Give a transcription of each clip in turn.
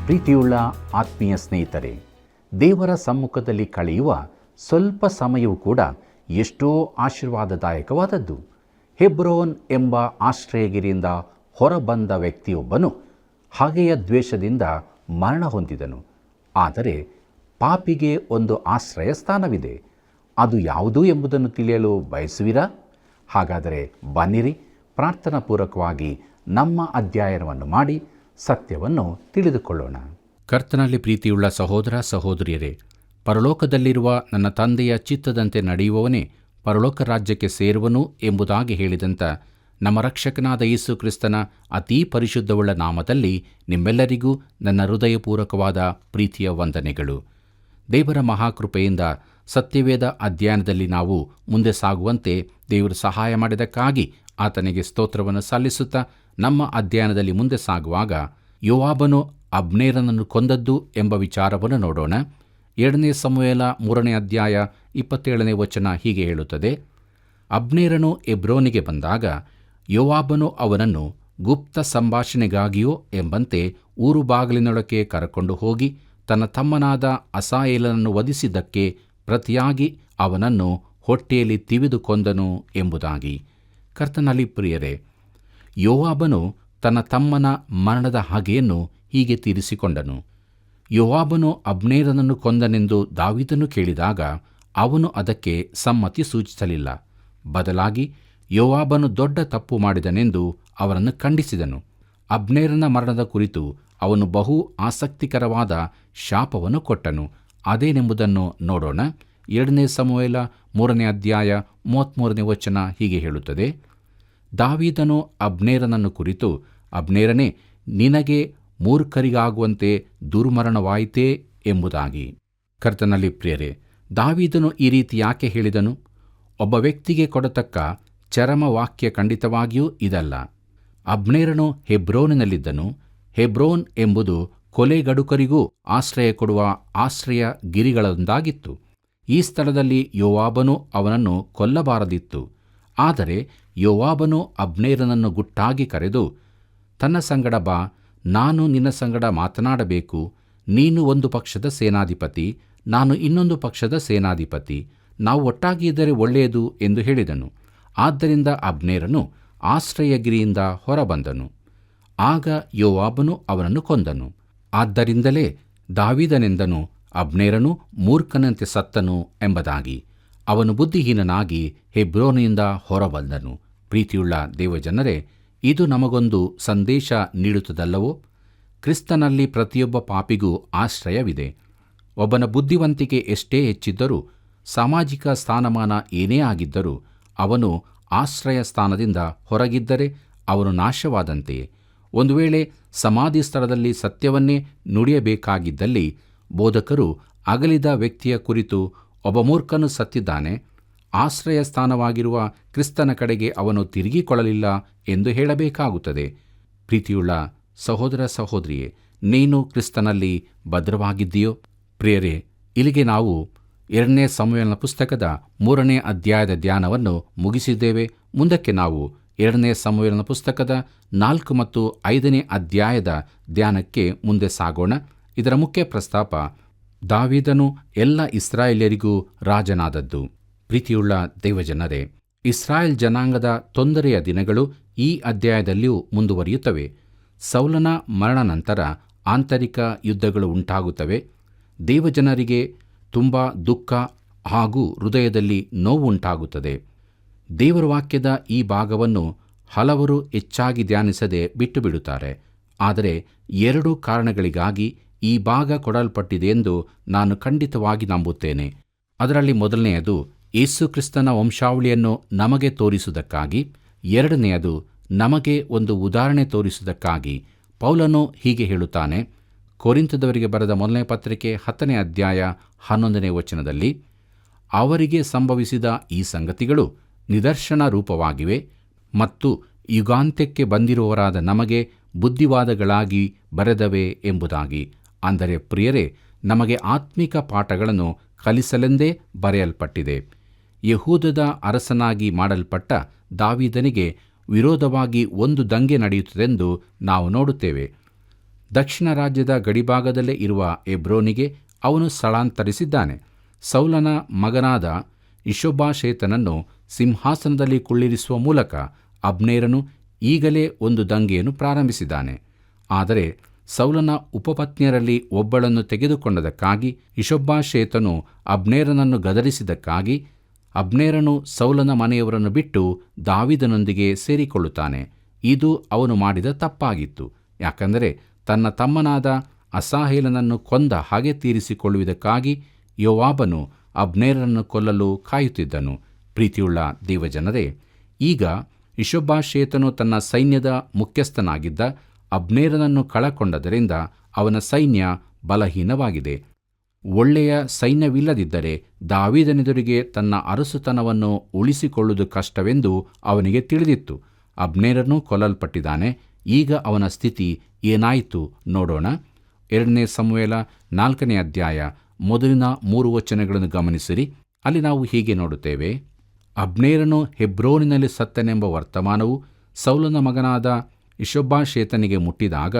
ಪ್ರೀತಿಯುಳ್ಳ ಆತ್ಮೀಯ ಸ್ನೇಹಿತರೆ, ದೇವರ ಸಮ್ಮುಖದಲ್ಲಿ ಕಳೆಯುವ ಸ್ವಲ್ಪ ಸಮಯವೂ ಕೂಡ ಎಷ್ಟೋ ಆಶೀರ್ವಾದದಾಯಕವಾದದ್ದು. ಹೆಬ್ರೋನ್ ಎಂಬ ಆಶ್ರಯಗಿರಿಯಿಂದ ಹೊರಬಂದ ವ್ಯಕ್ತಿಯೊಬ್ಬನು ಹಗೆಯ ದ್ವೇಷದಿಂದ ಮರಣ ಹೊಂದಿದನು. ಆದರೆ ಪಾಪಿಗೆ ಒಂದು ಆಶ್ರಯ ಸ್ಥಾನವಿದೆ. ಅದು ಯಾವುದು ಎಂಬುದನ್ನು ತಿಳಿಯಲು ಬಯಸುವಿರಾ? ಹಾಗಾದರೆ ಬನ್ನಿರಿ, ಪ್ರಾರ್ಥನಾಪೂರ್ವಕವಾಗಿ ನಮ್ಮ ಅಧ್ಯಯನವನ್ನು ಮಾಡಿ ಸತ್ಯವನ್ನು ತಿಳಿದುಕೊಳ್ಳೋಣ. ಕರ್ತನಲ್ಲಿ ಪ್ರೀತಿಯುಳ್ಳ ಸಹೋದರ ಸಹೋದರಿಯರೇ, ಪರಲೋಕದಲ್ಲಿರುವ ನನ್ನ ತಂದೆಯ ಚಿತ್ತದಂತೆ ನಡೆಯುವವನೇ ಪರಲೋಕ ರಾಜ್ಯಕ್ಕೆ ಸೇರುವನು ಎಂಬುದಾಗಿ ಹೇಳಿದಂಥ ನಮ್ಮ ರಕ್ಷಕನಾದ ಯೇಸು ಕ್ರಿಸ್ತನ ಅತೀ ಪರಿಶುದ್ಧವುಳ್ಳ ನಾಮದಲ್ಲಿ ನಿಮ್ಮೆಲ್ಲರಿಗೂ ನನ್ನ ಹೃದಯಪೂರ್ವಕವಾದ ಪ್ರೀತಿಯ ವಂದನೆಗಳು. ದೇವರ ಮಹಾಕೃಪೆಯಿಂದ ಸತ್ಯವೇದ ಅಧ್ಯಯನದಲ್ಲಿ ನಾವು ಮುಂದೆ ಸಾಗುವಂತೆ ದೇವರು ಸಹಾಯ ಮಾಡಿದ್ದಕ್ಕಾಗಿ ಆತನಿಗೆ ಸ್ತೋತ್ರವನ್ನು ಸಲ್ಲಿಸುತ್ತಾ ನಮ್ಮ ಅಧ್ಯಯನದಲ್ಲಿ ಮುಂದೆ ಸಾಗುವಾಗ ಯೋವಾಬನು ಅಬ್ನೇರನನ್ನು ಕೊಂದದ್ದು ಎಂಬ ವಿಚಾರವನ್ನು ನೋಡೋಣ. 2 ಸಮುವೇಲ 3ನೇ ಅಧ್ಯಾಯ 27ನೇ ವಚನ ಹೀಗೆ ಹೇಳುತ್ತದೆ: ಅಬ್ನೇರನು ಹೆಬ್ರೋನಿಗೆ ಬಂದಾಗ ಯೋವಾಬನು ಅವನನ್ನು ಗುಪ್ತ ಸಂಭಾಷಣೆಗಾಗಿಯೋ ಎಂಬಂತೆ ಊರು ಬಾಗಿಲಿನೊಳಕ್ಕೆ ಕರಕೊಂಡು ಹೋಗಿ ತನ್ನ ತಮ್ಮನಾದ ಅಸಾಯೇಲನನ್ನು ವಧಿಸಿದ್ದಕ್ಕೆ ಪ್ರತಿಯಾಗಿ ಅವನನ್ನು ಹೊಟ್ಟೆಯಲ್ಲಿ ತಿವಿದು ಕೊಂದನು ಎಂಬುದಾಗಿ. ಕರ್ತನಲ್ಲಿ ಪ್ರಿಯರೇ, ಯೋವಾಬನು ತನ್ನ ತಮ್ಮನ ಮರಣದ ಹಗೆಯನ್ನು ಹೀಗೆ ತೀರಿಸಿಕೊಂಡನು. ಯೋವಾಬನು ಅಬ್ನೇರನನ್ನು ಕೊಂದನೆಂದು ದಾವೀದನು ಕೇಳಿದಾಗ ಅವನು ಅದಕ್ಕೆ ಸಮ್ಮತಿ ಸೂಚಿಸಲಿಲ್ಲ. ಬದಲಾಗಿ ಯೋವಾಬನು ದೊಡ್ಡ ತಪ್ಪು ಮಾಡಿದನೆಂದು ಅವನನ್ನು ಖಂಡಿಸಿದನು. ಅಬ್ನೇರನ ಮರಣದ ಕುರಿತು ಅವನು ಬಹು ಆಸಕ್ತಿಕರವಾದ ಶಾಪವನ್ನು ಕೊಟ್ಟನು. ಅದೇನೆಂಬುದನ್ನು ನೋಡೋಣ. 2 ಸಮುವೇಲ 3ನೇ ಅಧ್ಯಾಯ 33ನೇ ವಚನ ಹೀಗೆ ಹೇಳುತ್ತದೆ: ದಾವೀದನು ಅಬ್ನೇರನನ್ನು ಕುರಿತು, ಅಬ್ನೇರನೇ, ನಿನಗೆ ಮೂರ್ಖರಿಗಾಗುವಂತೆ ದುರ್ಮರಣವಾಯಿತೇ ಎಂಬುದಾಗಿ. ಕರ್ತನಲ್ಲಿ ಪ್ರಿಯರೇ, ದಾವೀದನು ಈ ರೀತಿ ಯಾಕೆ ಹೇಳಿದನು? ಒಬ್ಬ ವ್ಯಕ್ತಿಗೆ ಕೊಡತಕ್ಕ ಚರಮವಾಕ್ಯ ಖಂಡಿತವಾಗಿಯೂ ಇದಲ್ಲ. ಅಬ್ನೇರನು ಹೆಬ್ರೋನಿನಲ್ಲಿದ್ದನು. ಹೆಬ್ರೋನ್ ಎಂಬುದು ಕೊಲೆಗಡುಕರಿಗೂ ಆಶ್ರಯ ಕೊಡುವ ಆಶ್ರಯ ಗಿರಿಗಳೊಂದಾಗಿತ್ತು. ಈ ಸ್ಥಳದಲ್ಲಿ ಯೋವಾಬನು ಅವನನ್ನು ಕೊಲ್ಲಬಾರದಿತ್ತು. ಆದರೆ ಯೋವಾಬನು ಅಬ್ನೇರನನ್ನು ಗುಟ್ಟಾಗಿ ಕರೆದು, ತನ್ನ ಸಂಗಡ ಬಾ, ನಾನು ನಿನ್ನ ಸಂಗಡ ಮಾತನಾಡಬೇಕು. ನೀನು ಒಂದು ಪಕ್ಷದ ಸೇನಾಧಿಪತಿ, ನಾನು ಇನ್ನೊಂದು ಪಕ್ಷದ ಸೇನಾಧಿಪತಿ. ನಾವು ಒಟ್ಟಾಗಿ ಇದ್ದರೆ ಒಳ್ಳೆಯದು ಎಂದು ಹೇಳಿದನು. ಆದ್ದರಿಂದ ಅಬ್ನೇರನು ಆಶ್ರಯಗಿರಿಯಿಂದ ಹೊರಬಂದನು. ಆಗ ಯೋವಾಬನು ಅವನನ್ನು ಕೊಂದನು. ಆದ್ದರಿಂದಲೇ ದಾವೀದನೆಂದನು, ಅಬ್ನೇರನು ಮೂರ್ಖನಂತೆ ಸತ್ತನು ಎಂಬುದಾಗಿ. ಅವನು ಬುದ್ಧಿಹೀನನಾಗಿ ಹೆಬ್ರೋನಿನಿಂದ ಹೊರಬಂದನು. ಪ್ರೀತಿಯುಳ್ಳ ದೇವಜನರೇ, ಇದು ನಮಗೊಂದು ಸಂದೇಶ ನೀಡುತ್ತದಲ್ಲವೋ? ಕ್ರಿಸ್ತನಲ್ಲಿ ಪ್ರತಿಯೊಬ್ಬ ಪಾಪಿಗೂ ಆಶ್ರಯವಿದೆ. ಒಬ್ಬನ ಬುದ್ಧಿವಂತಿಕೆ ಎಷ್ಟೇ ಹೆಚ್ಚಿದ್ದರೂ, ಸಾಮಾಜಿಕ ಸ್ಥಾನಮಾನ ಏನೇ ಆಗಿದ್ದರೂ, ಅವನು ಆಶ್ರಯ ಸ್ಥಾನದಿಂದ ಹೊರಗಿದ್ದರೆ ಅವನು ನಾಶವಾದಂತೆಯೇ. ಒಂದು ವೇಳೆ ಸಮಾಧಿ ಸ್ಥಳದಲ್ಲಿ ಸತ್ಯವನ್ನೇ ನುಡಿಯಬೇಕಾಗಿದ್ದಲ್ಲಿ ಬೋಧಕರು ಅಗಲಿದ ವ್ಯಕ್ತಿಯ ಕುರಿತು, ಒಬ್ಬ ಮೂರ್ಖನು ಸತ್ತಿದ್ದಾನೆ, ಆಶ್ರಯ ಸ್ಥಾನವಾಗಿರುವ ಕ್ರಿಸ್ತನ ಕಡೆಗೆ ಅವನು ತಿರುಗಿಕೊಳ್ಳಲಿಲ್ಲ ಎಂದು ಹೇಳಬೇಕಾಗುತ್ತದೆ. ಪ್ರೀತಿಯುಳ್ಳ ಸಹೋದರ ಸಹೋದರಿಯೇ, ನೀನು ಕ್ರಿಸ್ತನಲ್ಲಿ ಭದ್ರವಾಗಿದ್ದೀಯೋ? ಪ್ರಿಯರೇ, ಇಲ್ಲಿಗೆ ನಾವು 2 ಸಮುವೇಲನ ಪುಸ್ತಕದ 3ನೇ ಅಧ್ಯಾಯದ ಧ್ಯಾನವನ್ನು ಮುಗಿಸಿದ್ದೇವೆ. ಮುಂದಕ್ಕೆ ನಾವು 2 ಸಮುವೇಲನ ಪುಸ್ತಕದ 4 ಮತ್ತು 5ನೇ ಅಧ್ಯಾಯದ ಧ್ಯಾನಕ್ಕೆ ಮುಂದೆ ಸಾಗೋಣ. ಇದರ ಮುಖ್ಯ ಪ್ರಸ್ತಾಪ ದಾವೀದನು ಎಲ್ಲ ಇಸ್ರಾಯೇಲ್ಯರಿಗೂ ರಾಜನಾದದ್ದು. ಪ್ರೀತಿಯುಳ್ಳ ದೇವಜನರೇ, ಇಸ್ರಾಯೇಲ್ ಜನಾಂಗದ ತೊಂದರೆಯ ದಿನಗಳು ಈ ಅಧ್ಯಾಯದಲ್ಲಿಯೂ ಮುಂದುವರಿಯುತ್ತವೆ. ಸೌಲನ ಮರಣ ನಂತರ ಆಂತರಿಕ ಯುದ್ಧಗಳು ಉಂಟಾಗುತ್ತವೆ. ದೇವಜನರಿಗೆ ತುಂಬ ದುಃಖ ಹಾಗೂ ಹೃದಯದಲ್ಲಿ ನೋವು ಉಂಟಾಗುತ್ತದೆ. ದೇವರ ವಾಕ್ಯದ ಈ ಭಾಗವನ್ನು ಹಲವರು ಹೆಚ್ಚಾಗಿ ಧ್ಯಾನಿಸದೆ ಬಿಟ್ಟು ಬಿಡುತ್ತಾರೆ. ಆದರೆ 2 ಕಾರಣಗಳಿಗಾಗಿ ಈ ಭಾಗ ಕೊಡಲ್ಪಟ್ಟಿದೆ ಎಂದು ನಾನು ಖಂಡಿತವಾಗಿ ನಂಬುತ್ತೇನೆ. ಅದರಲ್ಲಿ ಮೊದಲನೆಯದು ಯೇಸು ಕ್ರಿಸ್ತನ ವಂಶಾವಳಿಯನ್ನು ನಮಗೆ ತೋರಿಸುವುದಕ್ಕಾಗಿ. 2ನೇಯದು ನಮಗೆ ಒಂದು ಉದಾಹರಣೆ ತೋರಿಸುವುದಕ್ಕಾಗಿ. ಪೌಲನು ಹೀಗೆ ಹೇಳುತ್ತಾನೆ, ಕೊರಿಂಥದವರಿಗೆ ಬರೆದ 1ನೇ ಪತ್ರಿಕೆ 10ನೇ ಅಧ್ಯಾಯ 11ನೇ ವಚನದಲ್ಲಿ, ಅವರಿಗೆ ಸಂಭವಿಸಿದ ಈ ಸಂಗತಿಗಳು ನಿದರ್ಶನ ರೂಪವಾಗಿವೆ ಮತ್ತು ಯುಗಾಂತ್ಯಕ್ಕೆ ಬಂದಿರುವವರಾದ ನಮಗೆ ಬುದ್ಧಿವಾದಗಳಾಗಿ ಬರೆದವೆ ಎಂಬುದಾಗಿ. ಅಂದರೆ ಪ್ರಿಯರೇ, ನಮಗೆ ಆತ್ಮಿಕ ಪಾಠಗಳನ್ನು ಕಲಿಸಲೆಂದೇ ಬರೆಯಲ್ಪಟ್ಟಿದೆ. ಯೆಹೂದದ ಅರಸನಾಗಿ ಮಾಡಲ್ಪಟ್ಟ ದಾವೀದನಿಗೆ ವಿರೋಧವಾಗಿ ಒಂದು ದಂಗೆ ನಡೆಯುತ್ತದೆಂದು ನಾವು ನೋಡುತ್ತೇವೆ. ದಕ್ಷಿಣ ರಾಜ್ಯದ ಗಡಿಭಾಗದಲ್ಲೇ ಇರುವ ಹೆಬ್ರೋನಿಗೆ ಅವನು ಸ್ಥಳಾಂತರಿಸಿದ್ದಾನೆ. ಸೌಲನ ಮಗನಾದ ಇಷೋಬಾಷೇತನನ್ನು ಸಿಂಹಾಸನದಲ್ಲಿ ಕುಳ್ಳಿರಿಸುವ ಮೂಲಕ ಅಬ್ನೇರನು ಈಗಲೇ ಒಂದು ದಂಗೆಯನ್ನು ಪ್ರಾರಂಭಿಸಿದ್ದಾನೆ. ಆದರೆ ಸೌಲನ ಉಪಪತ್ನಿಯರಲ್ಲಿ ಒಬ್ಬಳನ್ನು ತೆಗೆದುಕೊಂಡದಕ್ಕಾಗಿ ಇಷೋಬಾಷೇತನು ಅಬ್ನೇರನನ್ನು ಗದರಿಸಿದ್ದಕ್ಕಾಗಿ ಅಬ್ನೇರನು ಸೌಲನ ಮನೆಯವರನ್ನು ಬಿಟ್ಟು ದಾವೀದನೊಂದಿಗೆ ಸೇರಿಕೊಳ್ಳುತ್ತಾನೆ. ಇದು ಅವನು ಮಾಡಿದ ತಪ್ಪಾಗಿತ್ತು. ಯಾಕಂದರೆ ತನ್ನ ತಮ್ಮನಾದ ಅಸಾಹೇಲನನ್ನು ಕೊಂದ ಹಾಗೆ ತೀರಿಸಿಕೊಳ್ಳುವುದಕ್ಕಾಗಿ ಯೋವಾಬನು ಅಬ್ನೇರನನ್ನು ಕೊಲ್ಲಲು ಕಾಯುತ್ತಿದ್ದನು. ಪ್ರೀತಿಯುಳ್ಳ ದೇವಜನರೇ, ಈಗ ಇಷೋಬಾಷೇತನು ತನ್ನ ಸೈನ್ಯದ ಮುಖ್ಯಸ್ಥನಾಗಿದ್ದ ಅಬ್ನೇರನನ್ನು ಕಳಕೊಂಡದರಿಂದ ಅವನ ಸೈನ್ಯ ಬಲಹೀನವಾಗಿದೆ. ಒಳ್ಳೆಯ ಸೈನ್ಯವಿಲ್ಲದಿದ್ದರೆ ದಾವೀದನೆದುರಿಗೆ ತನ್ನ ಅರಸುತನವನ್ನು ಉಳಿಸಿಕೊಳ್ಳುವುದು ಕಷ್ಟವೆಂದು ಅವನಿಗೆ ತಿಳಿದಿತ್ತು. ಅಬ್ನೇರನು ಕೊಲ್ಲಲ್ಪಟ್ಟಿದ್ದಾನೆ. ಈಗ ಅವನ ಸ್ಥಿತಿ ಏನಾಯಿತು ನೋಡೋಣ. 2 ಸಮುವೇಲ 4ನೇ ಅಧ್ಯಾಯ ಮೊದಲಿನ 3 ವಚನಗಳನ್ನು ಗಮನಿಸಿರಿ. ಅಲ್ಲಿ ನಾವು ಹೀಗೆ ನೋಡುತ್ತೇವೆ: ಅಬ್ನೇರನು ಹೆಬ್ರೋನಿನಲ್ಲಿ ಸತ್ತನೆಂಬ ವರ್ತಮಾನವು ಸೌಲನ ಮಗನಾದ ಇಷೋಬಾಷೇತನಿಗೆ ಮುಟ್ಟಿದಾಗ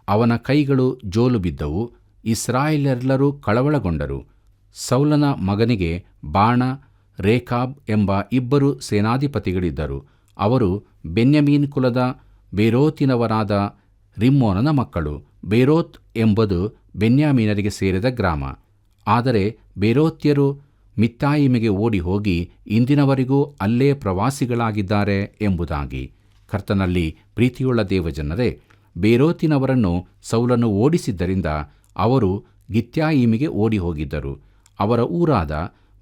ಅವನ ಕೈಗಳು ಜೋಲು ಬಿದ್ದವು. ಇಸ್ರಾಯೇಲ್ಯರೆಲ್ಲರೂ ಕಳವಳಗೊಂಡರು. ಸೌಲನ ಮಗನಿಗೆ ಬಾಣ, ರೇಕಾಬ್ ಎಂಬ 2 ಸೇನಾಧಿಪತಿಗಳಿದ್ದರು. ಅವರು ಬೆನ್ಯಾಮೀನ್ ಕುಲದ ಬೇರೋತಿನವರಾದ ರಿಮ್ಮೋನನ ಮಕ್ಕಳು. ಬೇರೋತ್ ಎಂಬುದು ಬೆನ್ಯಾಮೀನರಿಗೆ ಸೇರಿದ ಗ್ರಾಮ. ಆದರೆ ಬೇರೋತ್ಯರು ಮಿತ್ತಾಯಿಮಿಗೆ ಓಡಿ ಹೋಗಿ ಇಂದಿನವರೆಗೂ ಅಲ್ಲೇ ಪ್ರವಾಸಿಗಳಾಗಿದ್ದಾರೆ ಎಂಬುದಾಗಿ. ಕರ್ತನಲ್ಲಿ ಪ್ರೀತಿಯುಳ್ಳ ದೇವಜನರೇ, ಬೇರೋತಿನವರನ್ನು ಸೌಲನು ಓಡಿಸಿದ್ದರಿಂದ ಅವರು ಗಿತ್ಯಾಯಿಮಿಗೆ ಓಡಿ ಹೋಗಿದ್ದರು. ಅವರ ಊರಾದ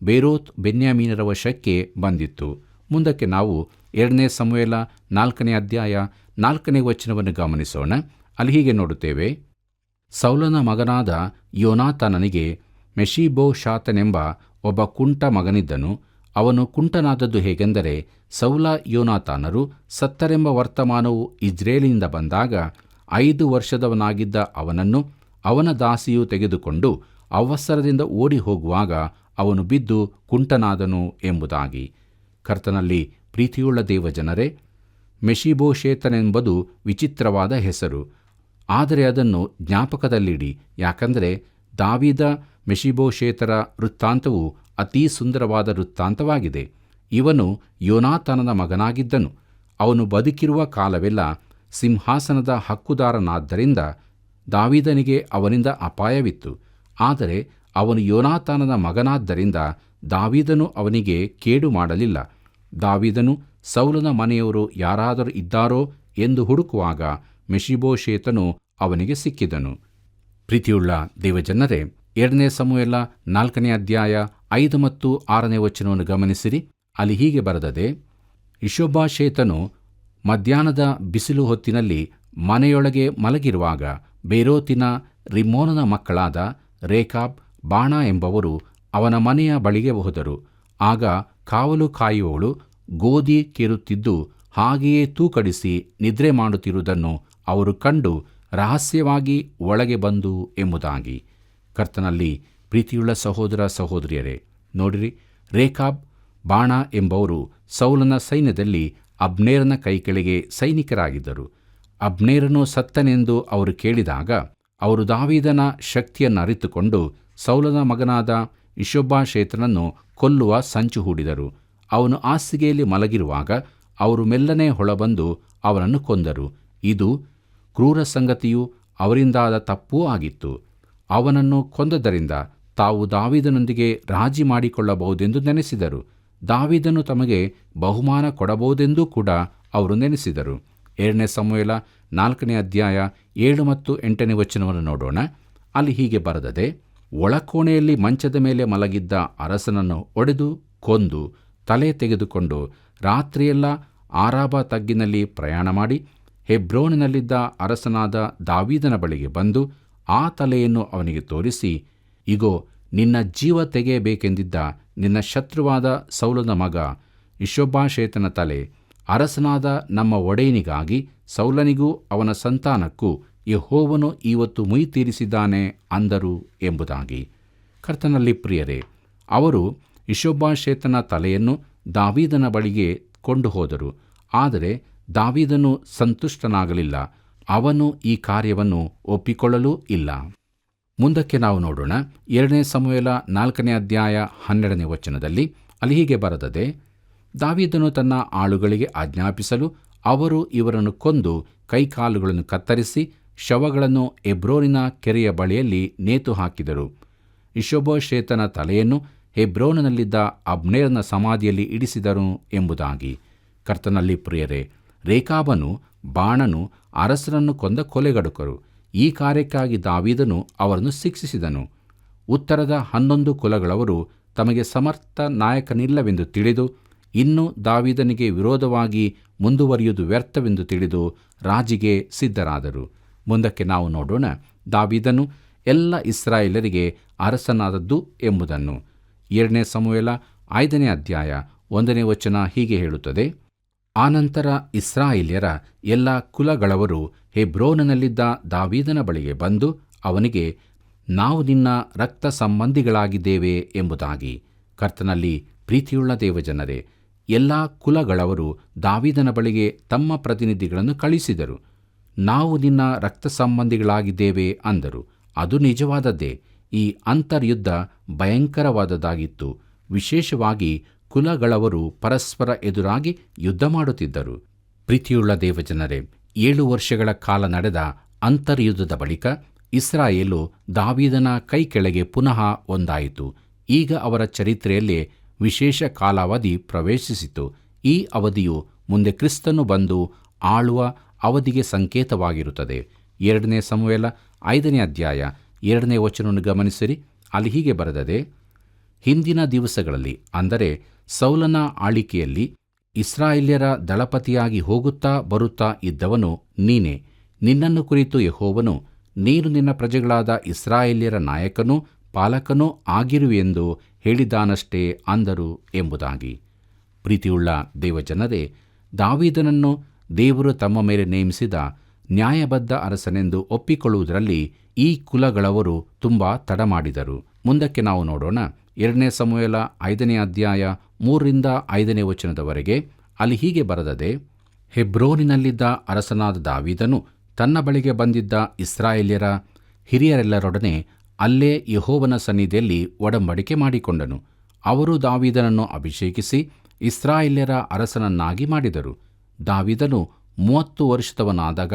ಬೇರೋತ್ ಬೆನ್ಯಾಮೀನರ ವಶಕ್ಕೆ ಬಂದಿತ್ತು. ಮುಂದಕ್ಕೆ ನಾವು 2 ಸಮುವೇಲ 4ನೇ ಅಧ್ಯಾಯ 4ನೇ ವಚನವನ್ನು ಗಮನಿಸೋಣ. ಅಲ್ಲಿ ಹೀಗೆ ನೋಡುತ್ತೇವೆ: ಸೌಲನ ಮಗನಾದ ಯೋನಾತಾನನಿಗೆ ಮೆಷೀಬೋಶಾತನೆಂಬ ಒಬ್ಬ ಕುಂಟ ಮಗನಿದ್ದನು. ಅವನು ಕುಂಟನಾದದ್ದು ಹೇಗೆಂದರೆ, ಸೌಲ ಯೋನಾತಾನರು ಸತ್ತರೆಂಬ ವರ್ತಮಾನವು ಇಜ್ರೇಲಿನಿಂದ ಬಂದಾಗ 5 ವರ್ಷದವನಾಗಿದ್ದ ಅವನನ್ನು ಅವನ ದಾಸಿಯು ತೆಗೆದುಕೊಂಡು ಅವಸರದಿಂದ ಓಡಿ ಹೋಗುವಾಗ ಅವನು ಬಿದ್ದು ಕುಂಟನಾದನು ಎಂಬುದಾಗಿ. ಕರ್ತನಲ್ಲಿ ಪ್ರೀತಿಯುಳ್ಳ ದೇವಜನರೇ, ಮೆಷೀಬೋಶೇತನೆಂಬುದು ವಿಚಿತ್ರವಾದ ಹೆಸರು. ಆದರೆ ಅದನ್ನು ಜ್ಞಾಪಕದಲ್ಲಿಡಿ. ಯಾಕಂದರೆ ದಾವೀದ ಮೆಷೀಬೋಶೇತರ ವೃತ್ತಾಂತವು ಅತೀ ಸುಂದರವಾದ ವೃತ್ತಾಂತವಾಗಿದೆ. ಇವನು ಯೋನಾತಾನನ ಮಗನಾಗಿದ್ದನು. ಅವನು ಬದುಕಿರುವ ಕಾಲವೆಲ್ಲ ಸಿಂಹಾಸನದ ಹಕ್ಕುದಾರನಾದ್ದರಿಂದ ದಾವೀದನಿಗೆ ಅವನಿಂದ ಅಪಾಯವಿತ್ತು. ಆದರೆ ಅವನು ಯೋನಾತಾನನ ಮಗನಾದ್ದರಿಂದ ದಾವೀದನು ಅವನಿಗೆ ಕೇಡು ಮಾಡಲಿಲ್ಲ. ದಾವೀದನು ಸೌಲನ ಮನೆಯವರು ಯಾರಾದರೂ ಇದ್ದಾರೋ ಎಂದು ಹುಡುಕುವಾಗ ಮೆಷೀಬೋಶೇತನು ಅವನಿಗೆ ಸಿಕ್ಕಿದನು. ಪ್ರೀತಿಯುಳ್ಳ ದೇವಜನರೇ, 2 ಸಮುವೇಲ 4ನೇ ಅಧ್ಯಾಯ 5 ಮತ್ತು 6ನೇ ವಚನವನ್ನು ಗಮನಿಸಿರಿ. ಅಲ್ಲಿ ಹೀಗೆ ಬರೆದದೆ: ಇಷೋಬಾಷೇತನು ಮಧ್ಯಾಹ್ನದ ಬಿಸಿಲು ಹೊತ್ತಿನಲ್ಲಿ ಮನೆಯೊಳಗೆ ಮಲಗಿರುವಾಗ ಬೇರೋತಿನ ರಿಮ್ಮೋನನ ಮಕ್ಕಳಾದ ರೇಕಾಬ್, ಬಾಣ ಎಂಬವರು ಅವನ ಮನೆಯ ಬಳಿಗೆ ಹೋದರು. ಆಗ ಕಾವಲು ಕಾಯುವವಳು ಗೋಧಿ ಕೇರುತ್ತಿದ್ದು ಹಾಗೆಯೇ ತೂಕಡಿಸಿ ನಿದ್ರೆ ಮಾಡುತ್ತಿರುವುದನ್ನು ಅವರು ಕಂಡು ರಹಸ್ಯವಾಗಿ ಒಳಗೆ ಬಂದು ಎಂಬುದಾಗಿ. ಕರ್ತನಲ್ಲಿ ಪ್ರೀತಿಯುಳ್ಳ ಸಹೋದರ ಸಹೋದರಿಯರೇ, ನೋಡಿರಿ, ರೇಕಾಬ್, ಬಾಣ ಎಂಬವರು ಸೌಲನ ಸೈನ್ಯದಲ್ಲಿ ಅಬ್ನೇರನ ಕೈಕೆಳಗೆ ಸೈನಿಕರಾಗಿದ್ದರು. ಅಬ್ನೇರನು ಸತ್ತನೆಂದು ಅವರು ಕೇಳಿದಾಗ ಅವರು ದಾವೀದನ ಶಕ್ತಿಯನ್ನು ಅರಿತುಕೊಂಡು ಸೌಲನ ಮಗನಾದ ಇಷೋಬಾಷೇತನನ್ನು ಕೊಲ್ಲುವ ಸಂಚು ಹೂಡಿದರು. ಅವನು ಹಾಸಿಗೆಯಲ್ಲಿ ಮಲಗಿರುವಾಗ ಅವರು ಮೆಲ್ಲನೆ ಹೊಳಬಂದು ಅವನನ್ನು ಕೊಂದರು. ಇದು ಕ್ರೂರ ಸಂಗತಿಯೂ ಅವರಿಂದಾದ ತಪ್ಪೂ ಆಗಿತ್ತು. ಅವನನ್ನು ಕೊಂದದ್ದರಿಂದ ತಾವು ದಾವೀದನೊಂದಿಗೆ ರಾಜಿ ಮಾಡಿಕೊಳ್ಳಬಹುದೆಂದು ನೆನೆಸಿದರು. ದಾವೀದನು ತಮಗೆ ಬಹುಮಾನ ಕೊಡಬಹುದೆಂದೂ ಕೂಡ ಅವರು ನೆನೆಸಿದರು. 2 ಸಮುವೇಲ 4ನೇ ಅಧ್ಯಾಯ 7 ಮತ್ತು 8ನೇ ವಚನವನ್ನು ನೋಡೋಣ. ಅಲ್ಲಿ ಹೀಗೆ ಬರೆದದೆ: ಒಳಕೋಣೆಯಲ್ಲಿ ಮಂಚದ ಮೇಲೆ ಮಲಗಿದ್ದ ಅರಸನನ್ನು ಒಡೆದು ಕೊಂದು ತಲೆ ತೆಗೆದುಕೊಂಡು ರಾತ್ರಿಯೆಲ್ಲ ಆರಾಬ ತಗ್ಗಿನಲ್ಲಿ ಪ್ರಯಾಣ ಮಾಡಿ ಹೆಬ್ರೋನಿನಲ್ಲಿದ್ದ ಅರಸನಾದ ದಾವೀದನ ಬಳಿಗೆ ಬಂದು ಆ ತಲೆಯನ್ನು ಅವನಿಗೆ ತೋರಿಸಿ, ಇಗೋ, ನಿನ್ನ ಜೀವ ತೆಗೆಯಬೇಕೆಂದಿದ್ದ ನಿನ್ನ ಶತ್ರುವಾದ ಸೌಲನ ಮಗ ಇಷೋಬಾಷೇತನ ತಲೆ. ಅರಸನಾದ ನಮ್ಮ ಒಡೆಯನಿಗಾಗಿ ಸೌಲನಿಗೂ ಅವನ ಸಂತಾನಕ್ಕೂ ಯೆಹೋವನು ಇವತ್ತು ಮುಯಿ ತೀರಿಸಿದ್ದಾನೆ ಅಂದರು ಎಂಬುದಾಗಿ. ಕರ್ತನಲ್ಲಿ ಪ್ರಿಯರೇ, ಅವರು ಇಷೋಬಾಷೇತನ ತಲೆಯನ್ನು ದಾವೀದನ ಬಳಿಗೆ ಕೊಂಡು ಹೋದರು. ಆದರೆ ದಾವೀದನು ಸಂತುಷ್ಟನಾಗಲಿಲ್ಲ. ಅವನು ಈ ಕಾರ್ಯವನ್ನು ಒಪ್ಪಿಕೊಳ್ಳಲೂ ಇಲ್ಲ. ಮುಂದಕ್ಕೆ ನಾವು ನೋಡೋಣ. 2 ಸಮುವೇಲ 4ನೇ ಅಧ್ಯಾಯ 12ನೇ ವಚನದಲ್ಲಿ ಅಲ್ಲಿ ಹೀಗೆ ಬರೆದದೆ, ದಾವೀದನು ತನ್ನ ಆಳುಗಳಿಗೆ ಆಜ್ಞಾಪಿಸಲು ಅವರು ಇವರನ್ನು ಕೊಂದು ಕೈಕಾಲುಗಳನ್ನು ಕತ್ತರಿಸಿ ಶವಗಳನ್ನು ಹೆಬ್ರೋನಿನ ಕೆರೆಯ ಬಳಿಯಲ್ಲಿ ನೇತು ಹಾಕಿದರು. ಇಷಬೋಶೇತನ ತಲೆಯನ್ನು ಹೆಬ್ರೋನಿನಲ್ಲಿದ್ದ ಅಬ್ನೇರನ ಸಮಾಧಿಯಲ್ಲಿ ಇಡಿಸಿದರು ಎಂಬುದಾಗಿ. ಕರ್ತನಲ್ಲಿ ಪ್ರಿಯರೇ, ರೇಕಾಬನು, ಬಾಣನು ಅರಸರನ್ನು ಕೊಂದ ಕೊಲೆಗಡುಕರು. ಈ ಕಾರ್ಯಕ್ಕಾಗಿ ದಾವೀದನು ಅವರನ್ನು ಶಿಕ್ಷಿಸಿದನು. ಉತ್ತರದ 11 ಕುಲಗಳವರು ತಮಗೆ ಸಮರ್ಥ ನಾಯಕನಿಲ್ಲವೆಂದು ತಿಳಿದು, ಇನ್ನು ದಾವೀದನಿಗೆ ವಿರೋಧವಾಗಿ ಮುಂದುವರಿಯುವುದು ವ್ಯರ್ಥವೆಂದು ತಿಳಿದು ರಾಜಿಗೆ ಸಿದ್ಧರಾದರು. ಮುಂದಕ್ಕೆ ನಾವು ನೋಡೋಣ ದಾವೀದನು ಎಲ್ಲ ಇಸ್ರಾಯೇಲರಿಗೆ ಅರಸನಾದದ್ದು ಎಂಬುದನ್ನು. 2 ಸಮುವೇಲ 5ನೇ ಅಧ್ಯಾಯ 1ನೇ ವಚನ ಹೀಗೆ ಹೇಳುತ್ತದೆ, ಆನಂತರ ಇಸ್ರಾಯೇಲ್ಯರ ಎಲ್ಲ ಕುಲಗಳವರು ಹೆಬ್ರೋನಿನಲ್ಲಿದ್ದ ದಾವೀದನ ಬಳಿಗೆ ಬಂದು ಅವನಿಗೆ, ನಾವು ನಿನ್ನ ರಕ್ತ ಸಂಬಂಧಿಗಳಾಗಿದ್ದೇವೆ ಎಂಬುದಾಗಿ. ಕರ್ತನಲ್ಲಿ ಪ್ರೀತಿಯುಳ್ಳ ದೇವಜನರೇ, ಎಲ್ಲ ಕುಲಗಳವರು ದಾವೀದನ ಬಳಿಗೆ ತಮ್ಮ ಪ್ರತಿನಿಧಿಗಳನ್ನು ಕಳಿಸಿದರು. ನಾವು ನಿನ್ನ ರಕ್ತ ಸಂಬಂಧಿಗಳಾಗಿದ್ದೇವೆ ಅಂದರು. ಅದು ನಿಜವಾದದ್ದೇ. ಈ ಅಂತರ್ಯುದ್ಧ ಭಯಂಕರವಾದದ್ದಾಗಿತ್ತು. ವಿಶೇಷವಾಗಿ ಕುಲಗಳವರು ಪರಸ್ಪರ ಎದುರಾಗಿ ಯುದ್ಧ ಮಾಡುತ್ತಿದ್ದರು. ಪ್ರೀತಿಯುಳ್ಳ ದೇವಜನರೇ, 7 ವರ್ಷಗಳ ಕಾಲ ನಡೆದ ಅಂತರ್ಯುದ್ಧದ ಬಳಿಕ ಇಸ್ರಾಯೇಲು ದಾವೀದನ ಕೈ ಕೆಳಗೆ ಪುನಃ ಒಂದಾಯಿತು. ಈಗ ಅವರ ಚರಿತ್ರೆಯಲ್ಲೇ ವಿಶೇಷ ಕಾಲಾವಧಿ ಪ್ರವೇಶಿಸಿತು. ಈ ಅವಧಿಯು ಮುಂದೆ ಕ್ರಿಸ್ತನು ಬಂದು ಆಳುವ ಅವಧಿಗೆ ಸಂಕೇತವಾಗಿರುತ್ತದೆ. 2 ಸಮುವೇಲ 5ನೇ ಅಧ್ಯಾಯ 2ನೇ ವಚನವನ್ನು ಗಮನಿಸಿರಿ. ಅಲ್ಲಿ ಹೀಗೆ ಬರೆದದೆ, ಹಿಂದಿನ ದಿವಸಗಳಲ್ಲಿ, ಅಂದರೆ ಸೌಲನ ಆಳಿಕೆಯಲ್ಲಿ, ಇಸ್ರಾಯೇಲ್ಯರ ದಳಪತಿಯಾಗಿ ಹೋಗುತ್ತಾ ಬರುತ್ತಾ ಇದ್ದವನು ನೀನೇ. ನಿನ್ನನ್ನು ಕುರಿತು ಯೆಹೋವನು, ನೀನು ನಿನ್ನ ಪ್ರಜೆಗಳಾದ ಇಸ್ರಾಯೇಲ್ಯರ ನಾಯಕನೂ ಪಾಲಕನೂ ಆಗಿರುವೆಂದು ಹೇಳಿದ್ದಾನಷ್ಟೇ ಅಂದರು ಎಂಬುದಾಗಿ. ಪ್ರೀತಿಯುಳ್ಳ ದೇವಜನರೇ, ದಾವೀದನನ್ನು ದೇವರು ತಮ್ಮ ಮೇಲೆ ನೇಮಿಸಿದ ನ್ಯಾಯಬದ್ಧ ಅರಸನೆಂದು ಒಪ್ಪಿಕೊಳ್ಳುವುದರಲ್ಲಿ ಈ ಕುಲಗಳವರು ತುಂಬ ತಡ ಮಾಡಿದರು. ಮುಂದಕ್ಕೆ ನಾವು ನೋಡೋಣ. 2 ಸಮುವೇಲ 5ನೇ ಅಧ್ಯಾಯ 3ರಿಂದ 5ನೇ ವಚನದವರೆಗೆ ಅಲ್ಲಿ ಹೀಗೆ ಬರೆದದೆ, ಹೆಬ್ರೋನಿನಲ್ಲಿದ್ದ ಅರಸನಾದ ದಾವೀದನು ತನ್ನ ಬಳಿಗೆ ಬಂದಿದ್ದ ಇಸ್ರಾಯೇಲ್ಯರ ಹಿರಿಯರೆಲ್ಲರೊಡನೆ ಅಲ್ಲೇ ಯೆಹೋವನ ಸನ್ನಿಧಿಯಲ್ಲಿ ಒಡಂಬಡಿಕೆ ಮಾಡಿಕೊಂಡನು. ಅವರು ದಾವೀದನನ್ನು ಅಭಿಷೇಕಿಸಿ ಇಸ್ರಾಯೇಲ್ಯರ ಅರಸನನ್ನಾಗಿ ಮಾಡಿದರು. ದಾವೀದನು 30 ವರ್ಷದವನಾದಾಗ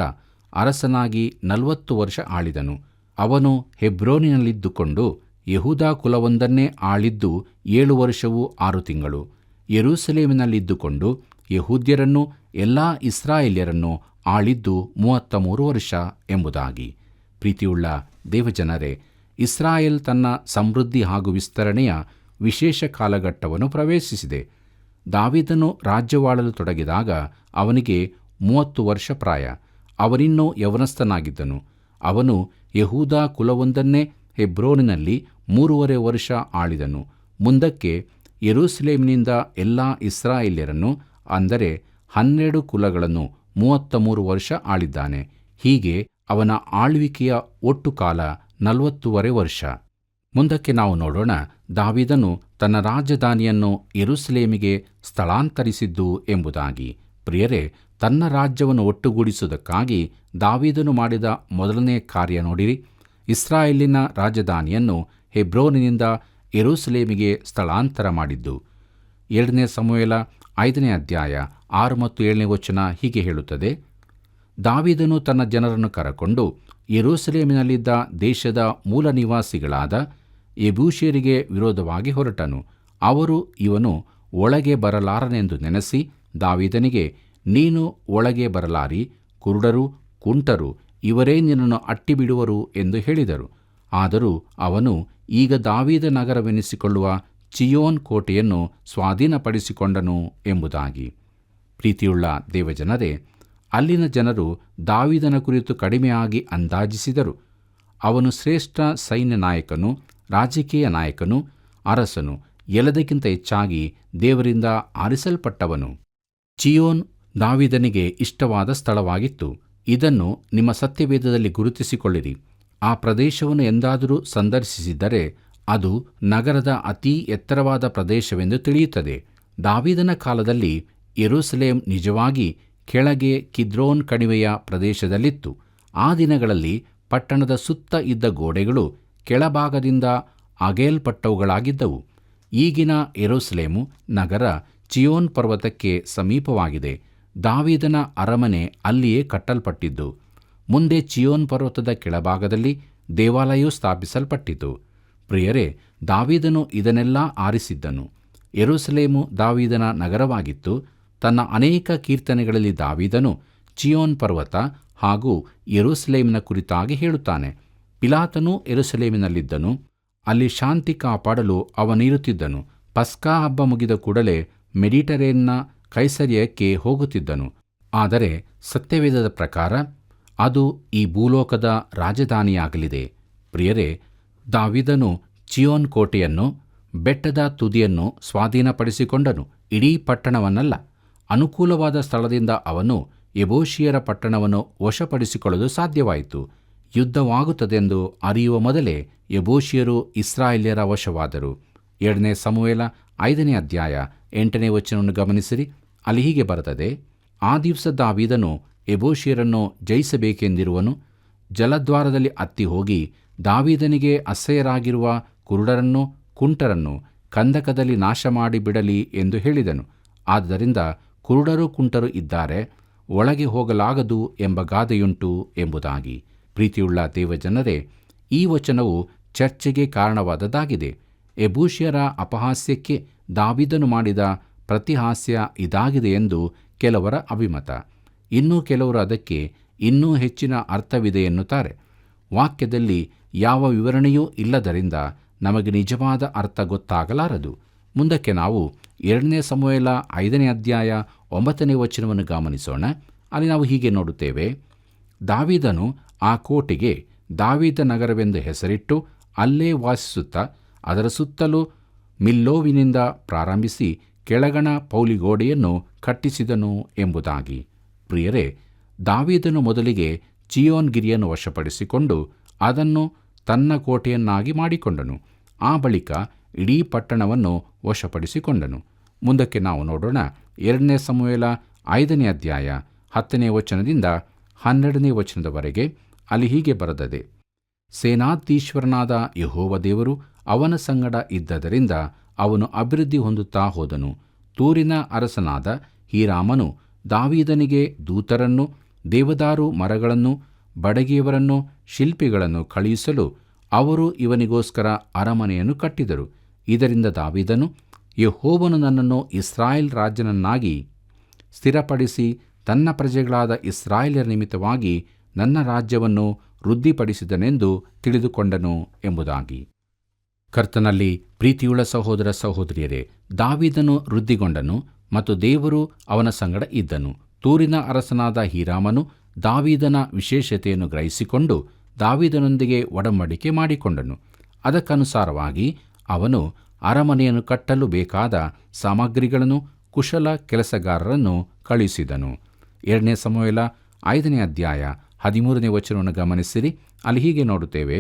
ಅರಸನಾಗಿ 40 ವರ್ಷ ಆಳಿದನು. ಅವನು ಹೆಬ್ರೋನಿನಲ್ಲಿದ್ದುಕೊಂಡು ಯೆಹೂದ ಕುಲವೊಂದನ್ನೇ ಆಳಿದ್ದು 7 ವರ್ಷವೂ 6 ತಿಂಗಳು. ಯೆರೂಸಲೇಮಿನಲ್ಲಿದ್ದುಕೊಂಡು ಯೆಹೂದ್ಯರನ್ನು ಎಲ್ಲಾ ಇಸ್ರಾಯೇಲ್ಯರನ್ನು ಆಳಿದ್ದು 33 ವರ್ಷ ಎಂಬುದಾಗಿ. ಪ್ರೀತಿಯುಳ್ಳ ದೇವಜನರೇ, ಇಸ್ರಾಯೇಲ್ ತನ್ನ ಸಮೃದ್ಧಿ ಹಾಗೂ ವಿಸ್ತರಣೆಯ ವಿಶೇಷ ಕಾಲಘಟ್ಟವನ್ನು ಪ್ರವೇಶಿಸಿದೆ. ದಾವೀದನು ರಾಜ್ಯವಾಳಲು ತೊಡಗಿದಾಗ ಅವನಿಗೆ 30 ವರ್ಷ ಪ್ರಾಯ. ಅವನಿನ್ನೂ ಯೌವನಸ್ಥನಾಗಿದ್ದನು. ಅವನು ಯೆಹೂದ ಕುಲವೊಂದನ್ನೇ ಹೆಬ್ರೋನಿನಲ್ಲಿ 3.5 ವರ್ಷ ಆಳಿದನು. ಮುಂದಕ್ಕೆ ಯೆರೂಸಲೇಮಿನಿಂದ ಎಲ್ಲಾ ಇಸ್ರಾಯೇಲ್ಯರನ್ನು, ಅಂದರೆ 12 ಕುಲಗಳನ್ನು 33 ವರ್ಷ ಆಳಿದ್ದಾನೆ. ಹೀಗೆ ಅವನ ಆಳ್ವಿಕೆಯ ಒಟ್ಟು ಕಾಲ 40.5 ವರ್ಷ. ಮುಂದಕ್ಕೆ ನಾವು ನೋಡೋಣ ದಾವೀದನು ತನ್ನ ರಾಜಧಾನಿಯನ್ನು ಯೆರೂಸಲೇಮಿಗೆ ಸ್ಥಳಾಂತರಿಸಿದ್ದು ಎಂಬುದಾಗಿ. ಪ್ರಿಯರೇ, ತನ್ನ ರಾಜ್ಯವನ್ನು ಒಟ್ಟುಗೂಡಿಸುವುದಕ್ಕಾಗಿ ದಾವೀದನು ಮಾಡಿದ ಮೊದಲನೇ ಕಾರ್ಯ ನೋಡಿರಿ. ಇಸ್ರಾಯೇಲಿನ ರಾಜಧಾನಿಯನ್ನು ಹೆಬ್ರೋನಿನಿಂದ ಯೆರೂಸಲೇಮಿಗೆ ಸ್ಥಳಾಂತರ ಮಾಡಿದ್ದು. 2 ಸಮುವೇಲ 5ನೇ ಅಧ್ಯಾಯ 6 ಮತ್ತು 7ನೇ ವಚನ ಹೀಗೆ ಹೇಳುತ್ತದೆ, ದಾವೀದನು ತನ್ನ ಜನರನ್ನು ಕರಕೊಂಡು ಯೆರೂಸಲೇಮಿನಲ್ಲಿದ್ದ ದೇಶದ ಮೂಲ ನಿವಾಸಿಗಳಾದ ಯೆಬೂಸ್ಯರಿಗೆ ವಿರೋಧವಾಗಿ ಹೊರಟನು. ಅವರು ಇವನು ಒಳಗೆ ಬರಲಾರನೆಂದು ನೆನೆಸಿ ದಾವೀದನಿಗೆ, ನೀನು ಒಳಗೆ ಬರಲಾರಿ, ಕುರುಡರು ಕುಂಟರು ಇವರೇ ನಿನ್ನನ್ನು ಅಟ್ಟಿಬಿಡುವರು ಎಂದು ಹೇಳಿದರು. ಆದರೂ ಅವನು ಈಗ ದಾವೀದ ನಗರವೆನಿಸಿಕೊಳ್ಳುವ ಚಿಯೋನ್ ಕೋಟೆಯನ್ನು ಸ್ವಾಧೀನಪಡಿಸಿಕೊಂಡನು ಎಂಬುದಾಗಿ. ಪ್ರೀತಿಯುಳ್ಳ ದೇವಜನರೇ, ಅಲ್ಲಿನ ಜನರು ದಾವೀದನ ಕುರಿತು ಕಡಿಮೆಯಾಗಿ ಅಂದಾಜಿಸಿದರು. ಅವನು ಶ್ರೇಷ್ಠ ಸೈನ್ಯ ನಾಯಕನು, ರಾಜಕೀಯ ನಾಯಕನು, ಅರಸನು, ಎಲ್ಲದಕ್ಕಿಂತ ಹೆಚ್ಚಾಗಿ ದೇವರಿಂದ ಆರಿಸಲ್ಪಟ್ಟವನು. ಚಿಯೋನ್ ದಾವೀದನಿಗೆ ಇಷ್ಟವಾದ ಸ್ಥಳವಾಗಿತ್ತು. ಇದನ್ನು ನಿಮ್ಮ ಸತ್ಯವೇದದಲ್ಲಿ ಗುರುತಿಸಿಕೊಳ್ಳಿರಿ. ಆ ಪ್ರದೇಶವನ್ನು ಎಂದಾದರೂ ಸಂದರ್ಶಿಸಿದ್ದರೆ ಅದು ನಗರದ ಅತೀ ಎತ್ತರವಾದ ಪ್ರದೇಶವೆಂದು ತಿಳಿಯುತ್ತದೆ. ದಾವೀದನ ಕಾಲದಲ್ಲಿ ಯೆರೂಸಲೇಮ್ ನಿಜವಾಗಿ ಕೆಳಗೆ ಕಿದ್ರೋನ್ ಕಣಿವೆಯ ಪ್ರದೇಶದಲ್ಲಿತ್ತು. ಆ ದಿನಗಳಲ್ಲಿ ಪಟ್ಟಣದ ಸುತ್ತ ಇದ್ದ ಗೋಡೆಗಳು ಕೆಳಭಾಗದಿಂದ ಅಗೆಯಲ್ಪಟ್ಟವುಗಳಾಗಿದ್ದವು. ಈಗಿನ ಯೆರೂಸಲೇಮು ನಗರ ಚಿಯೋನ್ ಪರ್ವತಕ್ಕೆ ಸಮೀಪವಾಗಿದೆ. ದಾವೀದನ ಅರಮನೆ ಅಲ್ಲಿಯೇ ಕಟ್ಟಲ್ಪಟ್ಟಿದ್ದು. ಮುಂದೆ ಚಿಯೋನ್ ಪರ್ವತದ ಕೆಳಭಾಗದಲ್ಲಿ ದೇವಾಲಯವು ಸ್ಥಾಪಿಸಲ್ಪಟ್ಟಿತು. ಪ್ರಿಯರೇ, ದಾವೀದನು ಇದನ್ನೆಲ್ಲ ಆರಿಸಿದ್ದನು. ಯೆರೂಸಲೇಮು ದಾವೀದನ ನಗರವಾಗಿತ್ತು. ತನ್ನ ಅನೇಕ ಕೀರ್ತನೆಗಳಲ್ಲಿ ದಾವೀದನು ಚಿಯೋನ್ ಪರ್ವತ ಹಾಗೂ ಯೆರೂಸಲೇಮಿನ ಕುರಿತಾಗಿ ಹೇಳುತ್ತಾನೆ. ಪಿಲಾತನು ಯೆರೂಸಲೇಮಿನಲ್ಲಿದ್ದನು. ಅಲ್ಲಿ ಶಾಂತಿ ಕಾಪಾಡಲು ಅವನಿರುತ್ತಿದ್ದನು. ಪಸ್ಕಾ ಹಬ್ಬ ಮುಗಿದ ಕೂಡಲೇ ಮೆಡಿಟರೇನ್ನ ಕೈಸರಿಯಕ್ಕೆ ಹೋಗುತ್ತಿದ್ದನು. ಆದರೆ ಸತ್ಯವೇದದ ಪ್ರಕಾರ ಅದು ಈ ಭೂಲೋಕದ ರಾಜಧಾನಿಯಾಗಲಿದೆ. ಪ್ರಿಯರೇ, ದಾವೀದನು ಚಿಯೋನ್ ಕೋಟೆಯನ್ನು, ಬೆಟ್ಟದ ತುದಿಯನ್ನು ಸ್ವಾಧೀನಪಡಿಸಿಕೊಂಡನು. ಇಡೀ ಪಟ್ಟಣವನ್ನಲ್ಲ. ಅನುಕೂಲವಾದ ಸ್ಥಳದಿಂದ ಅವನು ಯೆಬೂಸಿಯರ ಪಟ್ಟಣವನ್ನು ವಶಪಡಿಸಿಕೊಳ್ಳಲು ಸಾಧ್ಯವಾಯಿತು. ಯುದ್ಧವಾಗುತ್ತದೆಂದು ಅರಿಯುವ ಮೊದಲೇ ಯೆಬೂಸಿಯರು ಇಸ್ರಾಯೇಲ್ಯರ ವಶವಾದರು. 2 ಸಮುವೇಲ 5ನೇ ಅಧ್ಯಾಯ 8ನೇ ವಚನವನ್ನು ಗಮನಿಸಿರಿ. ಅಲ್ಲಿ ಹೀಗೆ ಬರುತ್ತದೆ, ಆ ದಿವಸ ದಾವೀದನು ಯೆಬೂಸಿಯರನ್ನು ಜಯಿಸಬೇಕೆಂದಿರುವನು. ಜಲದ್ವಾರದಲ್ಲಿ ಹತ್ತಿ ಹೋಗಿ ದಾವೀದನಿಗೆ ಅಸಹ್ಯರಾಗಿರುವ ಕುರುಡರನ್ನು ಕುಂಟರನ್ನು ಕಂದಕದಲ್ಲಿ ನಾಶ ಮಾಡಿಬಿಡಲಿ ಎಂದು ಹೇಳಿದನು. ಆದ್ದರಿಂದ ಕುರುಡರು ಕುಂಟರು ಇದ್ದಾರೆ, ಒಳಗೆ ಹೋಗಲಾಗದು ಎಂಬ ಗಾದೆಯುಂಟು ಎಂಬುದಾಗಿ. ಪ್ರೀತಿಯುಳ್ಳ ದೇವಜನರೇ, ಈ ವಚನವು ಚರ್ಚೆಗೆ ಕಾರಣವಾದದ್ದಾಗಿದೆ. ಯೆಬೂಸಿಯರ ಅಪಹಾಸ್ಯಕ್ಕೆ ದಾವೀದನು ಮಾಡಿದ ಪ್ರತಿಹಾಸ್ಯ ಇದಾಗಿದೆ ಎಂದು ಕೆಲವರ ಅಭಿಮತ. ಇನ್ನೂ ಕೆಲವರು ಅದಕ್ಕೆ ಇನ್ನೂ ಹೆಚ್ಚಿನ ಅರ್ಥವಿದೆ ಎನ್ನುತ್ತಾರೆ. ವಾಕ್ಯದಲ್ಲಿ ಯಾವ ವಿವರಣೆಯೂ ಇಲ್ಲದರಿಂದ ನಮಗೆ ನಿಜವಾದ ಅರ್ಥ ಗೊತ್ತಾಗಲಾರದು. ಮುಂದಕ್ಕೆ ನಾವು 2 ಸಮುವೇಲ 5ನೇ ಅಧ್ಯಾಯ 9ನೇ ವಚನವನ್ನು ಗಮನಿಸೋಣ. ಅಲ್ಲಿ ನಾವು ಹೀಗೆ ನೋಡುತ್ತೇವೆ, ದಾವೀದನು ಆ ಕೋಟೆಗೆ ದಾವೀದ ನಗರವೆಂದು ಹೆಸರಿಟ್ಟು ಅಲ್ಲೇ ವಾಸಿಸುತ್ತಾ ಅದರ ಸುತ್ತಲೂ ಮಿಲ್ಲೋವಿನಿಂದ ಪ್ರಾರಂಭಿಸಿ ಕೆಳಗಣ ಪೌಲಿಗೋಡೆಯನ್ನು ಕಟ್ಟಿಸಿದನು ಎಂಬುದಾಗಿ. ಪ್ರಿಯರೇ, ದಾವೀದನು ಮೊದಲಿಗೆ ಚಿಯೋನ್ ಗಿರಿಯನ್ನು ವಶಪಡಿಸಿಕೊಂಡು ಅದನ್ನು ತನ್ನ ಕೋಟೆಯನ್ನಾಗಿ ಮಾಡಿಕೊಂಡನು. ಆ ಬಳಿಕ ಇಡೀ ಪಟ್ಟಣವನ್ನು ವಶಪಡಿಸಿಕೊಂಡನು. ಮುಂದಕ್ಕೆ ನಾವು ನೋಡೋಣ. 2 ಸಮುವೇಲ 5ನೇ ಅಧ್ಯಾಯ 10ನೇ ವಚನದಿಂದ 12ನೇ ವಚನದವರೆಗೆ. ಅಲ್ಲಿ ಹೀಗೆ ಬರೆದದೆ, ಸೇನಾಧೀಶ್ವರನಾದ ಯೆಹೋವ ದೇವರು ಅವನ ಸಂಗಡ ಇದ್ದದರಿಂದ ಅವನು ಅಭಿವೃದ್ಧಿ ಹೊಂದುತ್ತಾ ಹೋದನು. ತೂರಿನ ಅರಸನಾದ ಹೀರಾಮನು ದಾವೀದನಿಗೆ ದೂತರನ್ನು, ದೇವದಾರು ಮರಗಳನ್ನು, ಬಡಗಿಯವರನ್ನು, ಶಿಲ್ಪಿಗಳನ್ನು ಕಳುಹಿಸಲು ಅವರು ಇವನಿಗೋಸ್ಕರ ಅರಮನೆಯನ್ನು ಕಟ್ಟಿದರು. ಇದರಿಂದ ದಾವೀದನು, ಯೆಹೋವನು ನನ್ನನ್ನು ಇಸ್ರಾಯೇಲ್ ರಾಜನನ್ನಾಗಿ ಸ್ಥಿರಪಡಿಸಿ ತನ್ನ ಪ್ರಜೆಗಳಾದ ಇಸ್ರಾಯೇಲ್ಯರ ನಿಮಿತ್ತವಾಗಿ ನನ್ನ ರಾಜ್ಯವನ್ನು ವೃದ್ಧಿಪಡಿಸಿದನೆಂದು ತಿಳಿದುಕೊಂಡನು ಎಂಬುದಾಗಿ. ಕರ್ತನಲ್ಲಿ ಪ್ರೀತಿಯುಳ್ಳ ಸಹೋದರ ಸಹೋದರಿಯರೇ, ದಾವೀದನು ವೃದ್ಧಿಗೊಂಡನು ಮತ್ತು ದೇವರು ಅವನ ಸಂಗಡ ಇದ್ದನು. ತೂರಿನ ಅರಸನಾದ ಹೀರಾಮನು ದಾವೀದನ ವಿಶೇಷತೆಯನ್ನು ಗ್ರಹಿಸಿಕೊಂಡು ದಾವೀದನೊಂದಿಗೆ ಒಡಂಬಡಿಕೆ ಮಾಡಿಕೊಂಡನು. ಅದಕ್ಕನುಸಾರವಾಗಿ ಅವನು ಅರಮನೆಯನ್ನು ಕಟ್ಟಲು ಬೇಕಾದ ಸಾಮಗ್ರಿಗಳನ್ನು, ಕುಶಲ ಕೆಲಸಗಾರರನ್ನು ಕಳುಹಿಸಿದನು. 2 ಸಮುವೇಲ 5ನೇ ಅಧ್ಯಾಯ 13ನೇ ವಚನವನ್ನು ಗಮನಿಸಿರಿ. ಅಲ್ಲಿ ಹೀಗೆ ನೋಡುತ್ತೇವೆ,